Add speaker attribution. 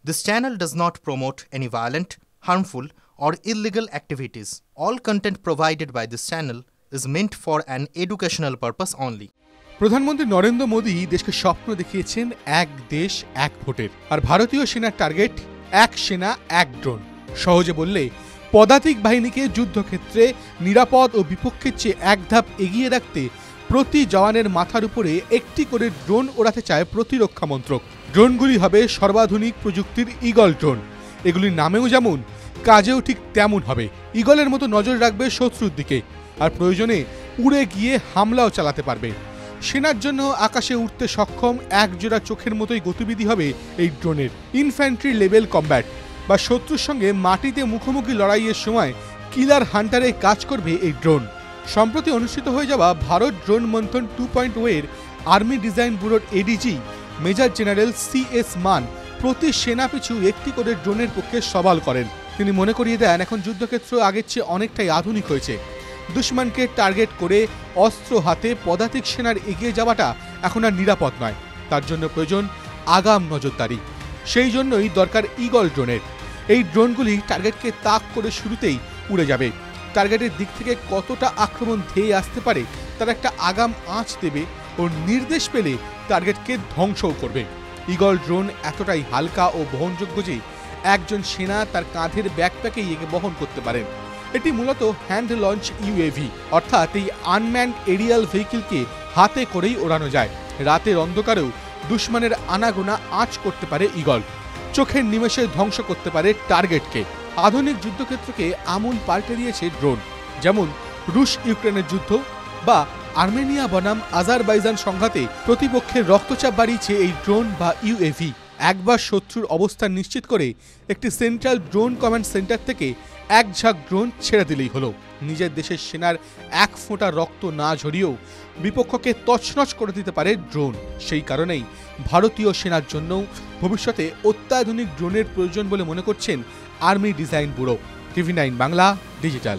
Speaker 1: This channel does not promote any violent, harmful, or illegal activities. All content provided by this channel is meant for an educational purpose only.
Speaker 2: প্রধানমন্ত্রী নরেন্দ্র মোদী দেশকে স্বপ্ন দেখিয়েছেন এক দেশ এক ভোটের, আর ভারতীয় সেনার টার্গেট এক সেনা এক ড্রোন। সহজে বললে পদাতিক বাহিনীকে যুদ্ধক্ষেত্রে নিরাপদ ও বিপক্ষের চেয়ে এক ধাপ এগিয়ে রাখতে প্রতি জওয়ানের মাথার উপরে একটি করে ড্রোন ওড়াতে চায় প্রতিরক্ষা মন্ত্রক। ড্রোনগুলি হবে সর্বাধুনিক প্রযুক্তির ঈগল ড্রোন। এগুলির নামেও যেমন কাজেও ঠিক তেমন হবে। ঈগলের মতো নজর রাখবে শত্রুর দিকে, আর প্রয়োজনে উড়ে গিয়ে হামলাও চালাতে পারবে। সেনার জন্য আকাশে উঠতে সক্ষম একজোড়া চোখের মতোই গতিবিধি হবে এই ড্রোনের। ইনফ্যান্ট্রি লেভেল কম্ব্যাট বা শত্রুর সঙ্গে মাটিতে মুখোমুখি লড়াইয়ের সময় কিলার হান্টারে কাজ করবে এই ড্রোন। সম্প্রতি অনুষ্ঠিত হয়ে যাওয়া ভারত ড্রোন মন্থন 2.0 এর আর্মি ডিজাইন ব্যুরোর এডিজি মেজর জেনারেল CS মান প্রতি সেনা পিছু একটি করে ড্রোনের পক্ষে সওয়াল করেন। তিনি মনে করিয়ে দেন, এখন যুদ্ধক্ষেত্র আগের চেয়ে অনেকটাই আধুনিক হয়েছে। দুশ্মনকে টার্গেট করে অস্ত্র হাতে পদাতিক সেনার এগিয়ে যাওয়াটা এখন আর নিরাপদ নয়। তার জন্য প্রয়োজন আগাম নজরদারি। সেই জন্যই দরকার ঈগল ড্রোনের। এই ড্রোনগুলি টার্গেটকে তাক করে শুরুতেই উড়ে যাবে। টার্গেটের দিক থেকে কতটা আক্রমণ ধেয়ে আসতে পারে তার একটা আগাম আঁচ দেবে ও নির্দেশ পেলে টার্গেটকে ধ্বংসও করবে। ঈগল ড্রোন এতটাই হালকা ও বহনযোগ্য যে একজন সেনা তার কাঁধের ব্যাকপ্যাকেই একে বহন করতে পারেন। এটি মূলত হ্যান্ড লঞ্চ UAV, অর্থাৎ এই আনম্যান্ড এরিয়াল ভেহিকেলকে হাতে করেই ওড়ানো যায়। রাতের অন্ধকারেও দুশ্মনের আনাগোনা আঁচ করতে পারে ঈগল। চোখের নিমেষে ধ্বংস করতে পারে টার্গেটকে। আধুনিক যুদ্ধক্ষেত্রকে আমূল পাল্টে দিয়েছে ড্রোন। যেমন রুশ ইউক্রেনের যুদ্ধ বা আর্মেনিয়া বনাম আজারবাইজান সংঘাতে প্রতিপক্ষের রক্তচাপ বাড়িয়েছে এই ড্রোন বা UAV। একবার শত্রুর অবস্থান নিশ্চিত করে একটি সেন্ট্রাল ড্রোন কমান্ড সেন্টার থেকে এক ঝাঁক ড্রোন ছেড়ে দিলেই হলো। নিজের দেশের সেনার এক ফোঁটা রক্ত না ঝরিয়েও বিপক্ষকে তছনছ করে দিতে পারে ড্রোন। সেই কারণেই ভারতীয় সেনার জন্য ভবিষ্যতে অত্যাধুনিক ড্রোনের প্রয়োজন বলে মনে করছেন army design bureau. TV9 Bangla digital.